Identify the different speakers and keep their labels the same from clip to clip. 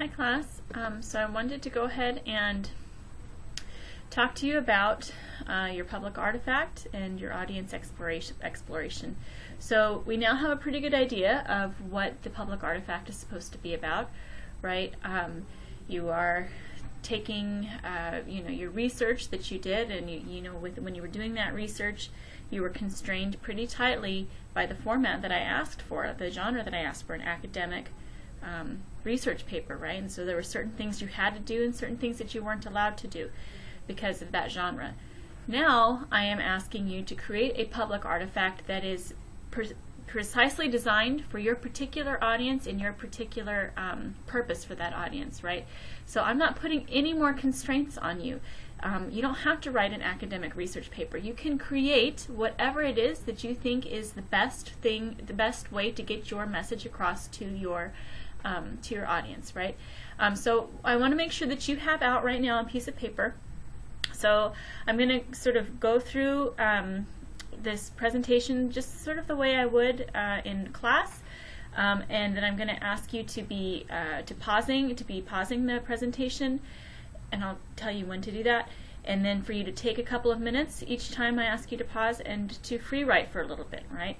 Speaker 1: Hi class. So I wanted to go ahead and talk to you about your public artifact and your audience exploration. So we now have a pretty good idea of what the public artifact is supposed to be about, right? You are taking your research that you did, and when you were doing that research, you were constrained pretty tightly by the format that I asked for, the genre that I asked for, an academic research paper, right? And so there were certain things you had to do and certain things that you weren't allowed to do because of that genre. Now I am asking you to create a public artifact that is precisely designed for your particular audience and your particular purpose for that audience, right? So I'm not putting any more constraints on you. You don't have to write an academic research paper. You can create whatever it is that you think is the best thing, the best way to get your message across to your audience, right? So I want to make sure that you have out right now a piece of paper. So I'm going to sort of go through this presentation just sort of the way I would in class, and then I'm going to ask you to be pausing the presentation, and I'll tell you when to do that, and then for you to take a couple of minutes each time I ask you to pause and to free write for a little bit, right?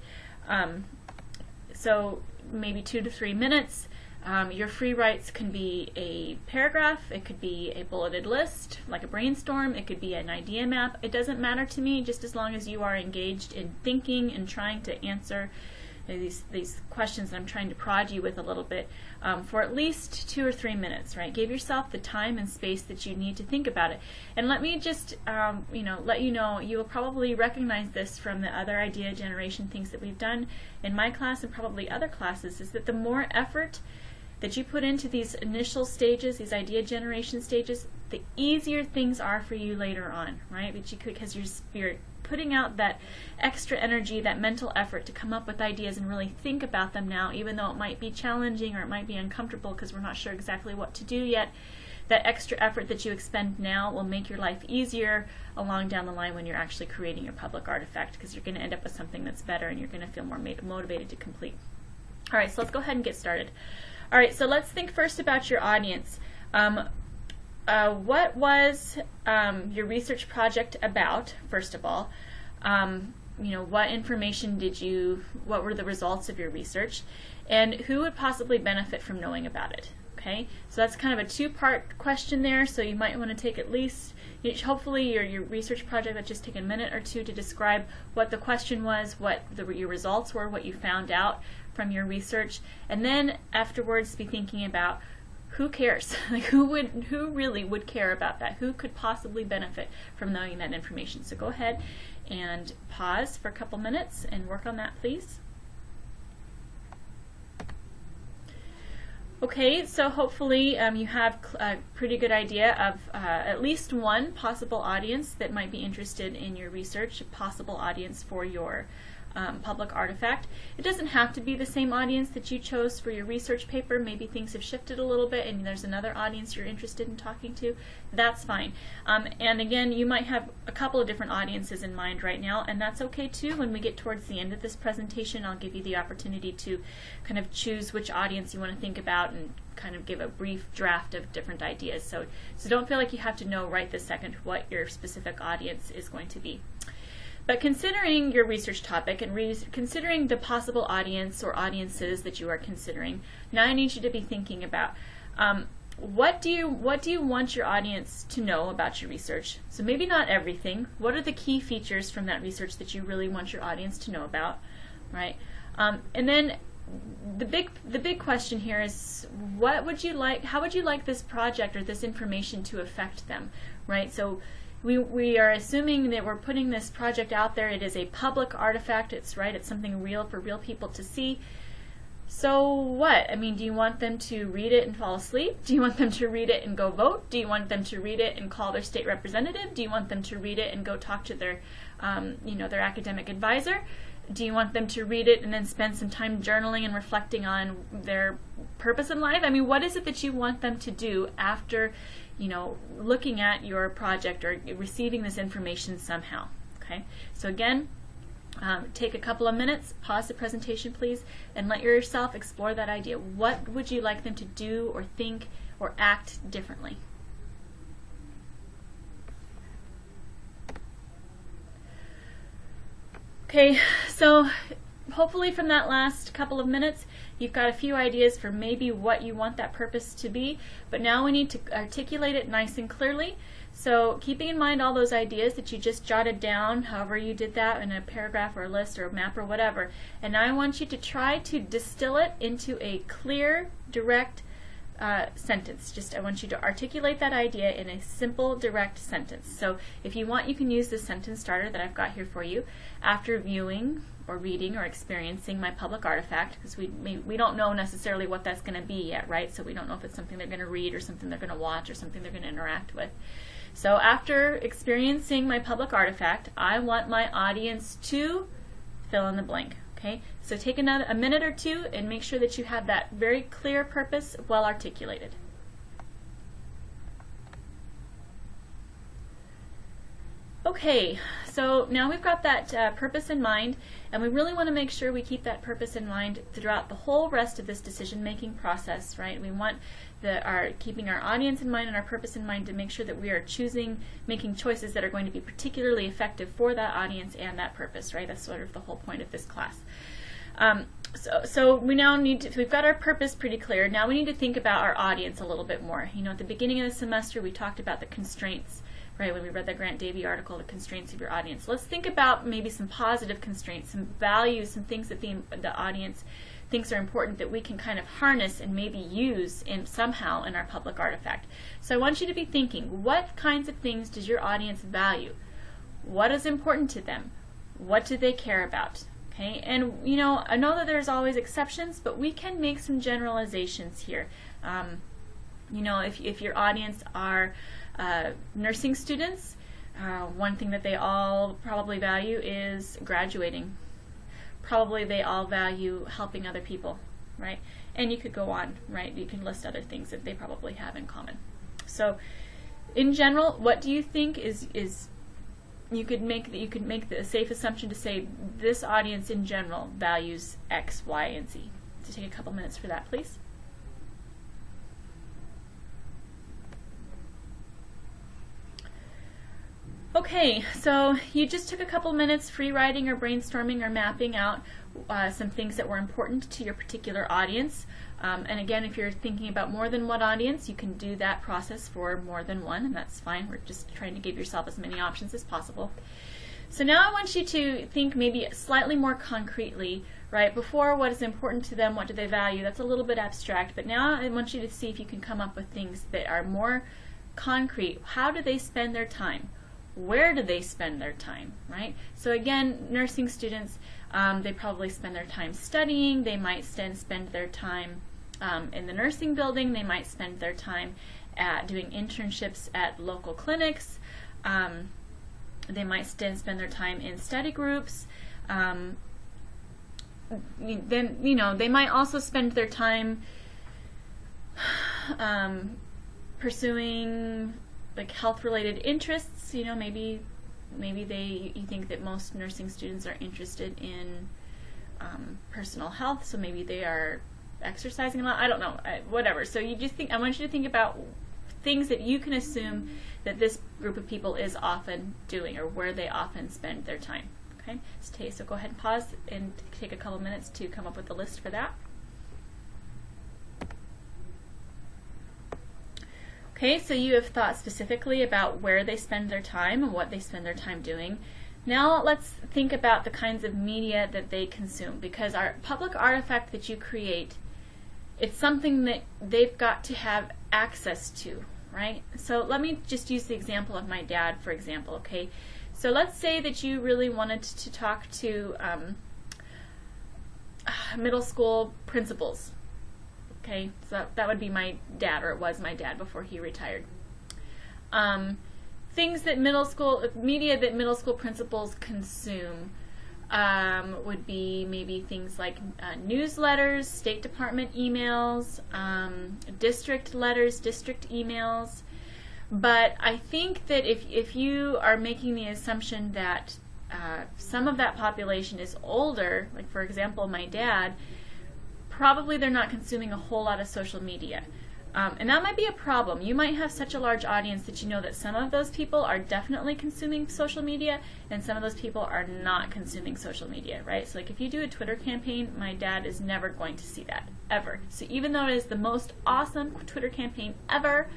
Speaker 1: So maybe 2 to 3 minutes. Your free writes can be a paragraph, it could be a bulleted list, like a brainstorm, it could be an idea map. It doesn't matter to me, just as long as you are engaged in thinking and trying to answer these questions that I'm trying to prod you with a little bit for at least 2 or 3 minutes, right? Give yourself the time and space that you need to think about it. And let me just let you know, you will probably recognize this from the other idea generation things that we've done in my class and probably other classes, is that the more effort that you put into these initial stages, these idea generation stages, the easier things are for you later on, right? Because you're putting out that extra energy, that mental effort to come up with ideas and really think about them now, even though it might be challenging or it might be uncomfortable because we're not sure exactly what to do yet. That extra effort that you expend now will make your life easier along down the line when you're actually creating your public artifact, because you're going to end up with something that's better and you're going to feel more motivated to complete. All right, so let's go ahead and get started. All right, so let's think first about your audience. What was your research project about, first of all? What information what were the results of your research? And who would possibly benefit from knowing about it? Okay, so that's kind of a two-part question there, so you might want to take at least, hopefully your research project would just take a minute or two to describe what the question was, what your results were, what you found out from your research, and then afterwards be thinking about who cares, like who really would care about that, who could possibly benefit from knowing that information. So go ahead and pause for a couple minutes and work on that, please. Okay, so hopefully you have a pretty good idea of at least one possible audience that might be interested in your research, a possible audience for your public artifact. It doesn't have to be the same audience that you chose for your research paper. Maybe things have shifted a little bit and there's another audience you're interested in talking to. That's fine. And again, you might have a couple of different audiences in mind right now, and that's okay too. When we get towards the end of this presentation, I'll give you the opportunity to kind of choose which audience you want to think about and kind of give a brief draft of different ideas. So don't feel like you have to know right this second what your specific audience is going to be. But considering your research topic and considering the possible audience or audiences that you are considering, now I need you to be thinking about what do you want your audience to know about your research? So maybe not everything. What are the key features from that research that you really want your audience to know about, right? And then the big question here is, what would you like? How would you like this project or this information to affect them, right? So we are assuming that we're putting this project out there. It is a public artifact. It's something real for real people to see. So what? I mean, do you want them to read it and fall asleep? Do you want them to read it and go vote? Do you want them to read it and call their state representative? Do you want them to read it and go talk to their their academic advisor? Do you want them to read it and then spend some time journaling and reflecting on their purpose in life? I mean, what is it that you want them to do after looking at your project or receiving this information somehow? Okay, so again, take a couple of minutes, pause the presentation please, and let yourself explore that idea. What would you like them to do or think or act differently. Okay, so hopefully from that last couple of minutes, you've got a few ideas for maybe what you want that purpose to be, but now we need to articulate it nice and clearly. So keeping in mind all those ideas that you just jotted down, however you did that in a paragraph or a list or a map or whatever, and now I want you to try to distill it into a clear, direct sentence. I want you to articulate that idea in a simple, direct sentence. So if you want, you can use the sentence starter that I've got here for you. After viewing or reading or experiencing my public artifact, because we don't know necessarily what that's going to be yet, right? So we don't know if it's something they're going to read or something they're going to watch or something they're going to interact with. So after experiencing my public artifact, I want my audience to fill in the blank. Okay, so take a minute or two and make sure that you have that very clear purpose well articulated. Okay, so now we've got that purpose in mind, and we really want to make sure we keep that purpose in mind throughout the whole rest of this decision-making process, right? We want keeping our audience in mind and our purpose in mind to make sure that we are making choices that are going to be particularly effective for that audience and that purpose, right? That's sort of the whole point of this class. So we now we've got our purpose pretty clear. Now we need to think about our audience a little bit more. You know, at the beginning of the semester, we talked about the constraints, right? When we read the Grant Davey article, the constraints of your audience. Let's think about maybe some positive constraints, some values, some things that the audience thinks are important that we can kind of harness and maybe use somehow in our public artifact. So I want you to be thinking, what kinds of things does your audience value? What is important to them? What do they care about? Okay, and you know, I know that there's always exceptions, but we can make some generalizations here. You know, if your audience are nursing students, one thing that they all probably value is graduating. Probably they all value helping other people, right? And you could go on, right? You can list other things that they probably have in common. So, in general, what do you think is you could make the safe assumption to say this audience in general values X, Y, and Z? So take a couple minutes for that, please. Okay, so you just took a couple minutes free writing or brainstorming or mapping out some things that were important to your particular audience. And again, if you're thinking about more than one audience, you can do that process for more than one, and that's fine. We're just trying to give yourself as many options as possible. So now I want you to think maybe slightly more concretely, right? Before, what is important to them, what do they value? That's a little bit abstract, but now I want you to see if you can come up with things that are more concrete. How do they spend their time? Where do they spend their time, right? So again, nursing students, they probably spend their time studying. They might spend their time in the nursing building. They might spend their time doing internships at local clinics. They might spend their time in study groups. Then, you know, they might also spend their time pursuing like health-related interests. You know, maybe you think that most nursing students are interested in personal health, so maybe they are exercising a lot. I don't know, whatever. So I want you to think about things that you can assume that this group of people is often doing, or where they often spend their time. Okay, so go ahead and pause and take a couple minutes to come up with a list for that. Okay, so you have thought specifically about where they spend their time and what they spend their time doing. Now let's think about the kinds of media that they consume, because our public artifact that you create, it's something that they've got to have access to, right? So let me just use the example of my dad, for example, okay? So let's say that you really wanted to talk to middle school principals. Okay, so that would be my dad, or it was my dad before he retired. Things that media that middle school principals consume would be maybe things like newsletters, State Department emails, district letters, district emails. But I think that if you are making the assumption that some of that population is older, like for example my dad, probably they're not consuming a whole lot of social media. And that might be a problem. You might have such a large audience that you know that some of those people are definitely consuming social media and some of those people are not consuming social media, right? So like if you do a Twitter campaign, my dad is never going to see that, ever. So even though it is the most awesome Twitter campaign ever,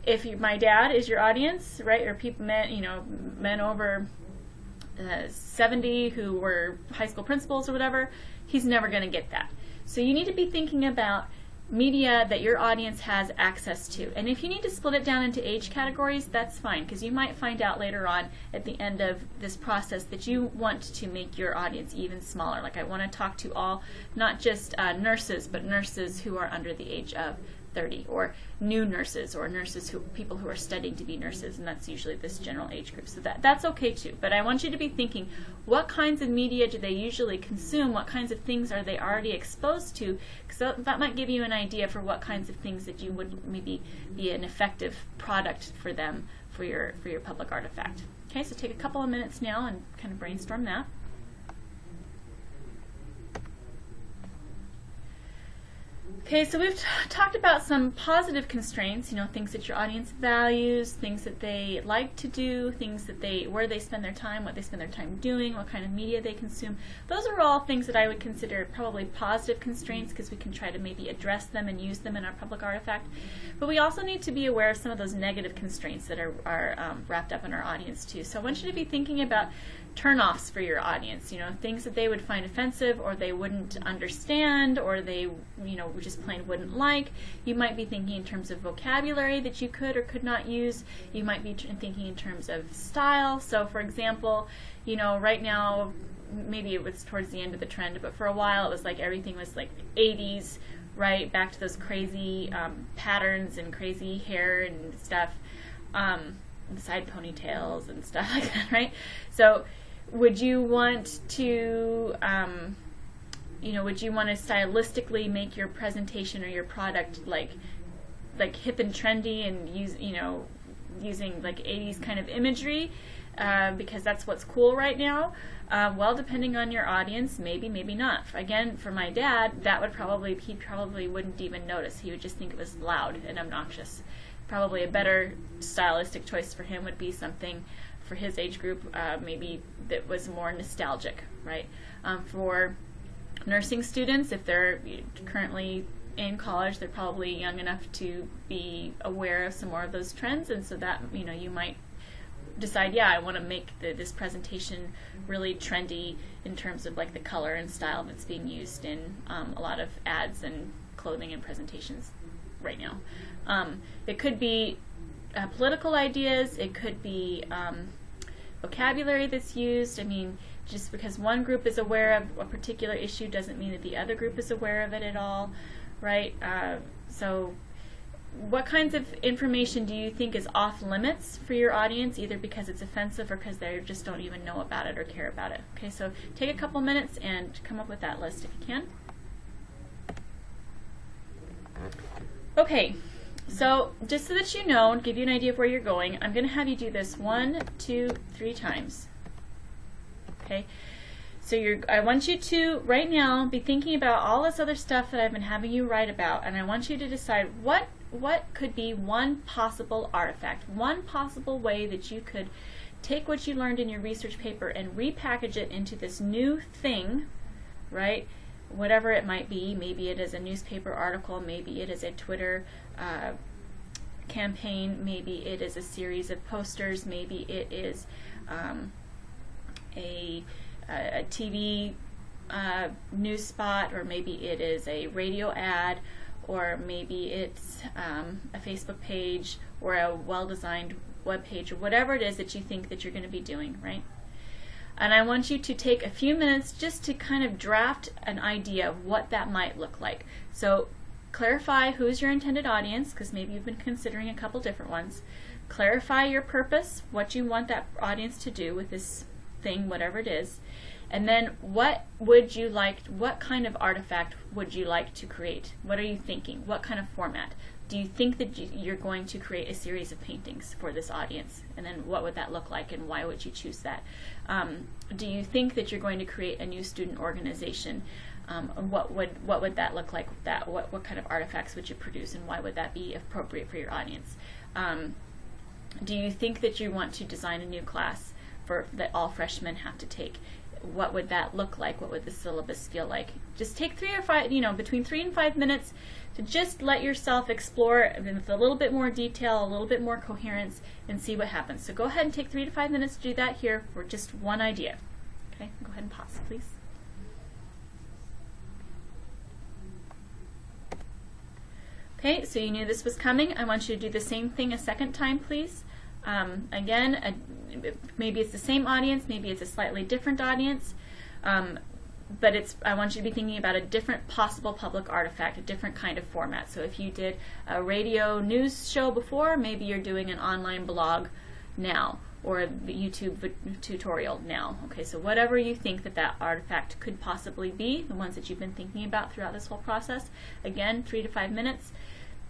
Speaker 1: if my dad is your audience, right, or people, men over 70 who were high school principals or whatever, he's never going to get that. So you need to be thinking about media that your audience has access to. And if you need to split it down into age categories, that's fine, because you might find out later on at the end of this process that you want to make your audience even smaller. Like I want to talk to all, not just nurses, but nurses who are under the age of 30, or new nurses, or people who are studying to be nurses, and that's usually this general age group. So that's okay too. But I want you to be thinking, what kinds of media do they usually consume? What kinds of things are they already exposed to? Because that might give you an idea for what kinds of things that you would maybe be an effective product for them for your public artifact. Okay, so take a couple of minutes now and kind of brainstorm that. Okay, so we've talked about some positive constraints, things that your audience values, things that they like to do, things that where they spend their time, what they spend their time doing, what kind of media they consume. Those are all things that I would consider probably positive constraints, because we can try to maybe address them and use them in our public artifact. But we also need to be aware of some of those negative constraints that are wrapped up in our audience too. So I want you to be thinking about turn-offs for your audience, things that they would find offensive, or they wouldn't understand, or they, just plain wouldn't like. You might be thinking in terms of vocabulary that you could or could not use. You might be thinking in terms of style. So for example, right now, maybe it was towards the end of the trend, but for a while it was like everything was like 80s, right? Back to those crazy patterns and crazy hair and stuff, and side ponytails and stuff like that, right? So would you want to, would you want to stylistically make your presentation or your product like hip and trendy and using like 80s kind of imagery because that's what's cool right now? Well, depending on your audience, maybe, maybe not. Again, for my dad, he probably wouldn't even notice. He would just think it was loud and obnoxious. Probably a better stylistic choice for him would be something for his age group, maybe that was more nostalgic, right? For nursing students, if they're currently in college, they're probably young enough to be aware of some more of those trends, and so that, you might decide, yeah, I want to make this presentation really trendy in terms of like the color and style that's being used in a lot of ads and clothing and presentations right now. It could be political ideas, it could be vocabulary that's used. I mean, just because one group is aware of a particular issue doesn't mean that the other group is aware of it at all, right? So what kinds of information do you think is off limits for your audience, either because it's offensive or because they just don't even know about it or care about it? Okay, so take a couple minutes and come up with that list if you can. Okay. So just so that you know, and give you an idea of where you're going, I'm going to have you do this 1, 2, 3 times. Okay? So I want you to, right now, be thinking about all this other stuff that I've been having you write about, and I want you to decide what could be one possible artifact, one possible way that you could take what you learned in your research paper and repackage it into this new thing, right? Whatever it might be. Maybe it is a newspaper article, maybe it is a Twitter campaign, maybe it is a series of posters, maybe it is a TV news spot, or maybe it is a radio ad, or maybe it's a Facebook page or a well-designed web page, or whatever it is that you think that you're going to be doing, right? And I want you to take a few minutes just to kind of draft an idea of what that might look like. So clarify who's your intended audience, because maybe you've been considering a couple different ones. Clarify your purpose, what you want that audience to do with this thing, whatever it is. And then what kind of artifact would you like to create? What are you thinking? What kind of format? Do you think that you're going to create a series of paintings for this audience? And then what would that look like, and why would you choose that? Do you think that you're going to create a new student organization? what would that look like? What kind of artifacts would you produce, and why would that be appropriate for your audience? Do you think that you want to design a new class that all freshmen have to take? What would that look like? What would the syllabus feel like? Just take 3 or 5, between 3 and 5 minutes to just let yourself explore with a little bit more detail, a little bit more coherence, and see what happens. So go ahead and take 3 to 5 minutes to do that here for just one idea. Okay, go ahead and pause, please. Okay, so you knew this was coming. I want you to do the same thing a second time, please. Again, maybe it's the same audience, maybe it's a slightly different audience, but I want you to be thinking about a different possible public artifact, a different kind of format. So if you did a radio news show before, maybe you're doing an online blog now, or a YouTube tutorial now. Okay, so whatever you think that artifact could possibly be, the ones that you've been thinking about throughout this whole process, again, 3 to 5 minutes.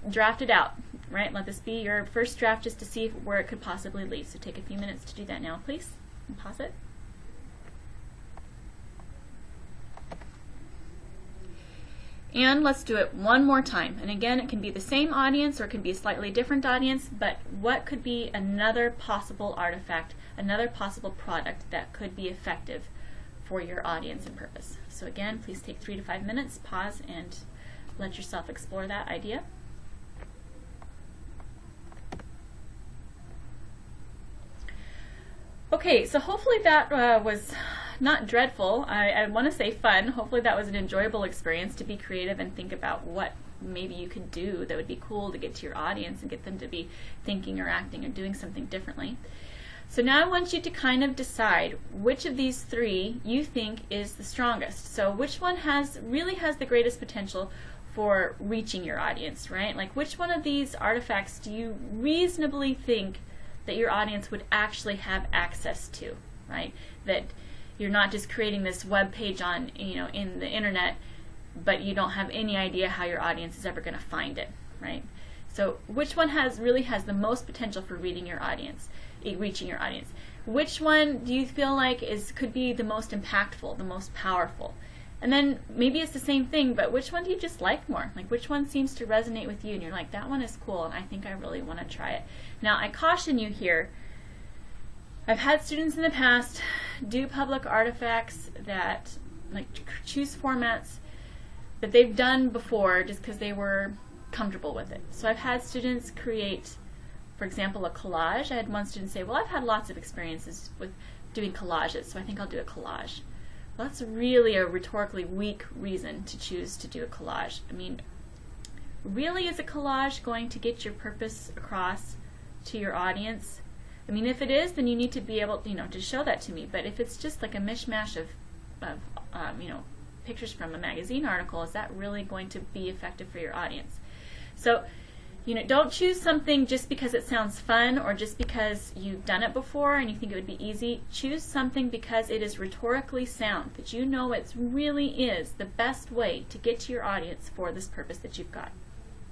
Speaker 1: Draft it out, right? Let this be your first draft just to see where it could possibly lead. So take a few minutes to do that now, please, and pause it. And let's do it one more time. And again, it can be the same audience or it can be a slightly different audience, but what could be another possible artifact, another possible product that could be effective for your audience and purpose? So again, please take 3 to 5 minutes, pause, and let yourself explore that idea. Okay, so hopefully that was not dreadful. I want to say fun. Hopefully that was an enjoyable experience to be creative and think about what maybe you could do that would be cool to get to your audience and get them to be thinking or acting or doing something differently. So now I want you to kind of decide which of these 3 you think is the strongest. So which one really has the greatest potential for reaching your audience, right? Like which one of these artifacts do you reasonably think that your audience would actually have access to, right? That you're not just creating this web page on, in the internet, but you don't have any idea how your audience is ever going to find it, right? So which one really has the most potential for reaching your audience? Which one do you feel like could be the most impactful, the most powerful? And then maybe it's the same thing, but which one do you just like more? Like which one seems to resonate with you and you're like, that one is cool and I think I really want to try it. Now I caution you here, I've had students in the past do public artifacts that choose formats that they've done before just because they were comfortable with it. So I've had students create, for example, a collage. I had one student say, well, I've had lots of experiences with doing collages, so I think I'll do a collage. Well, that's really a rhetorically weak reason to choose to do a collage. I mean, really is a collage going to get your purpose across to your audience? I mean, if it is, then you need to be able, to show that to me. But if it's just like a mishmash of pictures from a magazine article, is that really going to be effective for your audience? So, don't choose something just because it sounds fun or just because you've done it before and you think it would be easy. Choose something because it is rhetorically sound, that it really is the best way to get to your audience for this purpose that you've got.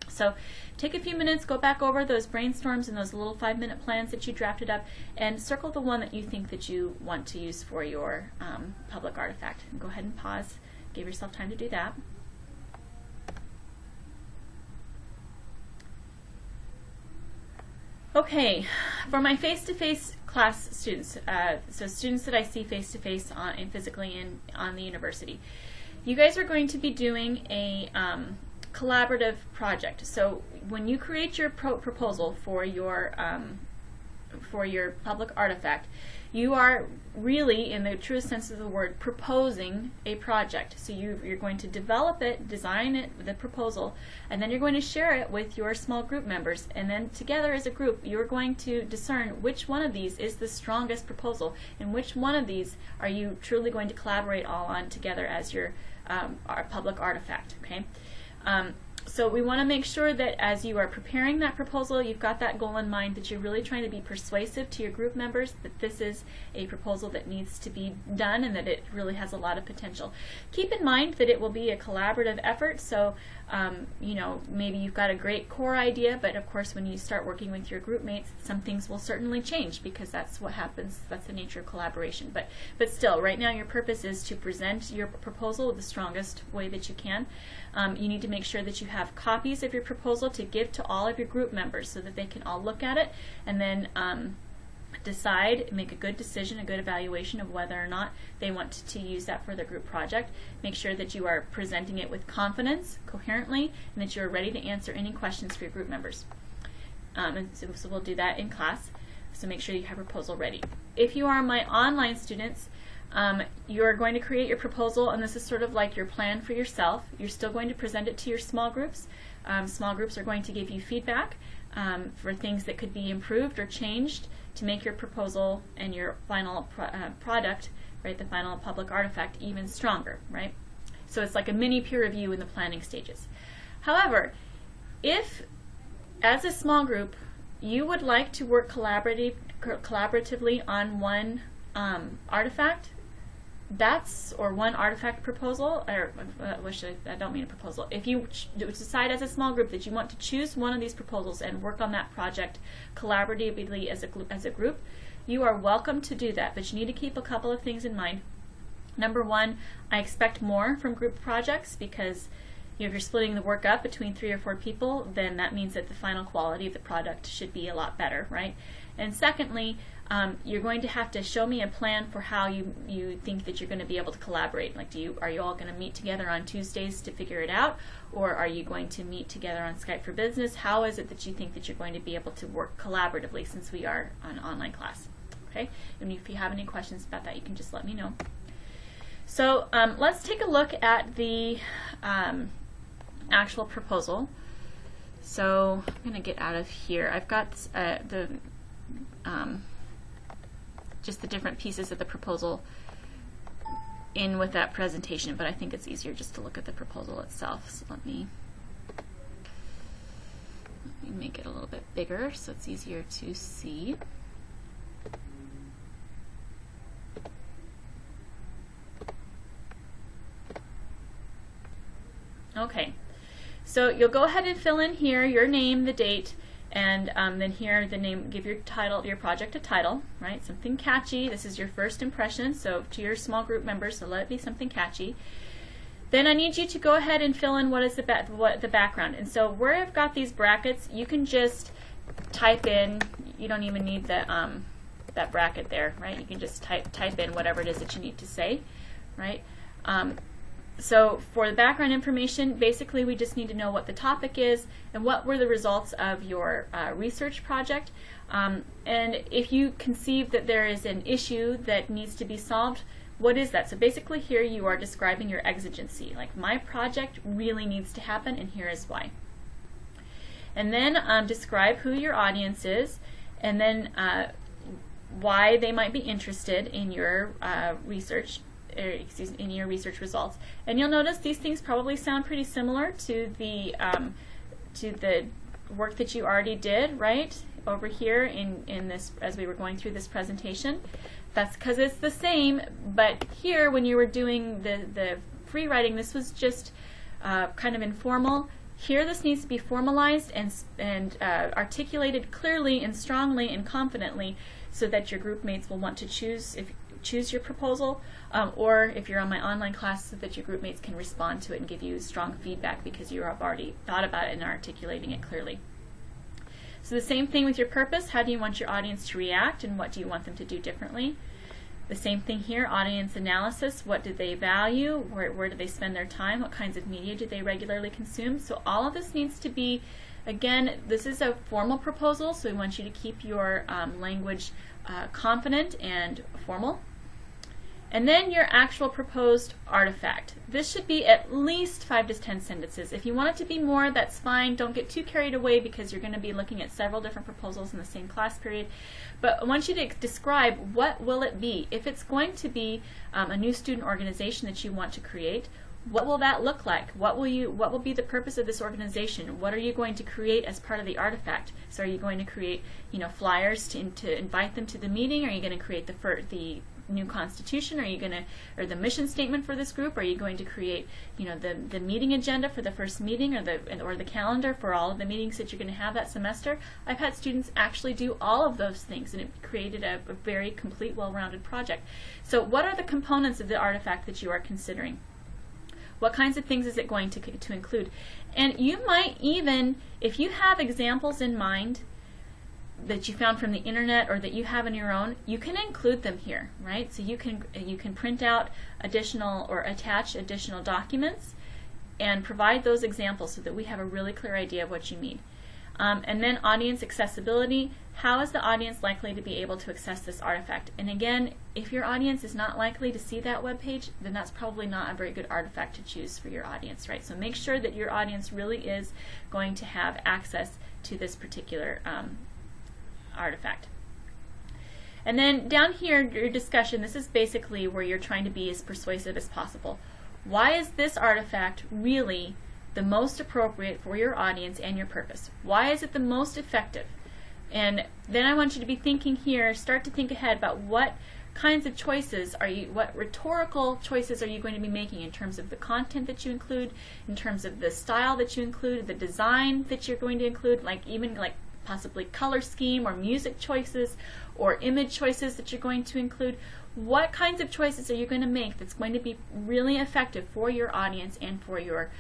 Speaker 1: So take a few minutes, go back over those brainstorms and those little 5-minute plans that you drafted up, and circle the one that you think that you want to use for your public artifact. And go ahead and pause. Give yourself time to do that. Okay, for my face-to-face class students, so students that I see face-to-face and physically on the university, you guys are going to be doing a collaborative project. So when you create your proposal for your public artifact, you are really, in the truest sense of the word, proposing a project. So you're going to develop it, design it, the proposal, and then you're going to share it with your small group members. And then together as a group, you're going to discern which one of these is the strongest proposal and which one of these are you truly going to collaborate all on together as your public artifact. Okay. So we want to make sure that as you are preparing that proposal, you've got that goal in mind, that you're really trying to be persuasive to your group members that this is a proposal that needs to be done and that it really has a lot of potential. Keep in mind that it will be a collaborative effort, so you know, maybe you've got a great core idea, but of course when you start working with your group mates, some things will certainly change because that's what happens, that's the nature of collaboration. But still, right now your purpose is to present your proposal the strongest way that you can. You need to make sure that you have copies of your proposal to give to all of your group members so that they can all look at it and then decide, make a good decision, a good evaluation of whether or not they want to use that for their group project. Make sure that you are presenting it with confidence, coherently, and that you're ready to answer any questions for your group members. And so we'll do that in class. So make sure you have your proposal ready. If you are my online students, you're going to create your proposal, and this is sort of like your plan for yourself. You're still going to present it to your small groups. Small groups are going to give you feedback for things that could be improved or changed to make your proposal and your final product, right, the final public artifact, even stronger, right? So it's like a mini peer review in the planning stages. However, if as a small group you would like to work collaboratively on one artifact, or one artifact proposal, or I don't mean a proposal. If you decide as a small group that you want to choose one of these proposals and work on that project collaboratively as a group, you are welcome to do that, but you need to keep a couple of things in mind. Number one, I expect more from group projects because if you're splitting the work up between 3 or 4 people, then that means that the final quality of the product should be a lot better, right? And secondly, you're going to have to show me a plan for how you think that you're going to be able to collaborate. Like, are you all going to meet together on Tuesdays to figure it out, or are you going to meet together on Skype for Business? How is it that you think that you're going to be able to work collaboratively, since we are an online class? Okay, and if you have any questions about that, you can just let me know. So let's take a look at the actual proposal. So I'm going to get out of here. I've got just the different pieces of the proposal in with that presentation, but I think it's easier just to look at the proposal itself. So let me make it a little bit bigger so it's easier to see. Okay, so you'll go ahead and fill in here your name, the date, and then here the name, give your title, your project a title, right? Something catchy. This is your first impression, so to your small group members, so let it be something catchy. Then I need you to go ahead and fill in what is the background. And so where I've got these brackets, you can just type in. You don't even need the that bracket there, right? You can just type in whatever it is that you need to say, right? So for the background information, basically we just need to know what the topic is and what were the results of your research project. And if you conceive that there is an issue that needs to be solved, what is that? So basically here you are describing your exigency, like my project really needs to happen and here is why. And then describe who your audience is, and then why they might be interested in your in your research results. And you'll notice these things probably sound pretty similar to the work that you already did, right? Over here in this, as we were going through this presentation. That's because it's the same, but here when you were doing the free writing, this was just kind of informal. Here this needs to be formalized and articulated clearly and strongly and confidently so that your group mates will want to choose your proposal, or if you're on my online class, so that your group mates can respond to it and give you strong feedback because you have already thought about it and are articulating it clearly. So the same thing with your purpose. How do you want your audience to react and what do you want them to do differently? The same thing here, audience analysis. What do they value? Where do they spend their time? What kinds of media do they regularly consume? So all of this needs to be, again, this is a formal proposal, so we want you to keep your language confident and formal. And then your actual proposed artifact. This should be at least 5 to 10 sentences. If you want it to be more, that's fine. Don't get too carried away because you're going to be looking at several different proposals in the same class period. But I want you to describe what will it be. If it's going to be a new student organization that you want to create, What will that look like? What will be the purpose of this organization? What are you going to create as part of the artifact? So are you going to create, flyers to invite them to the meeting? Are you going to create the new constitution? Are you going to, or the mission statement for this group? Are you going to create, the meeting agenda for the first meeting, or the calendar for all of the meetings that you're going to have that semester? I've had students actually do all of those things, and it created a very complete, well-rounded project. So what are the components of the artifact that you are considering? What kinds of things is it going to include? And you might even, if you have examples in mind that you found from the internet or that you have in your own, you can include them here, right? So you can print out additional or attach additional documents and provide those examples so that we have a really clear idea of what you mean. And then audience accessibility. How is the audience likely to be able to access this artifact? And again, if your audience is not likely to see that web page, then that's probably not a very good artifact to choose for your audience, right? So make sure that your audience really is going to have access to this particular artifact. And then down here, your discussion, this is basically where you're trying to be as persuasive as possible. Why is this artifact really the most appropriate for your audience and your purpose? Why is it the most effective? And then I want you to be thinking here, start to think ahead about what kinds of choices what rhetorical choices are you going to be making in terms of the content that you include, in terms of the style that you include, the design that you're going to include, even possibly color scheme or music choices or image choices that you're going to include. What kinds of choices are you going to make that's going to be really effective for your audience and for your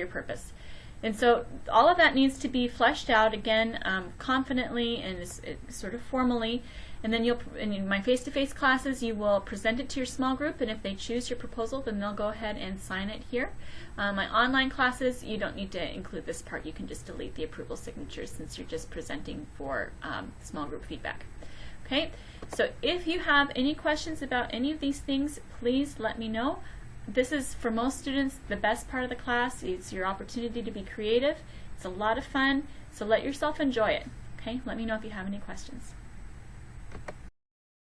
Speaker 1: purpose? And so all of that needs to be fleshed out again confidently and sort of formally. And then in my face-to-face classes, you will present it to your small group, and if they choose your proposal, then they'll go ahead and sign it here. My online classes, you don't need to include this part. You can just delete the approval signatures since you're just presenting for small group feedback. Okay, so if you have any questions about any of these things, please let me know. This is, for most students, the best part of the class. It's your opportunity to be creative. It's a lot of fun, so let yourself enjoy it. Okay, let me know if you have any questions.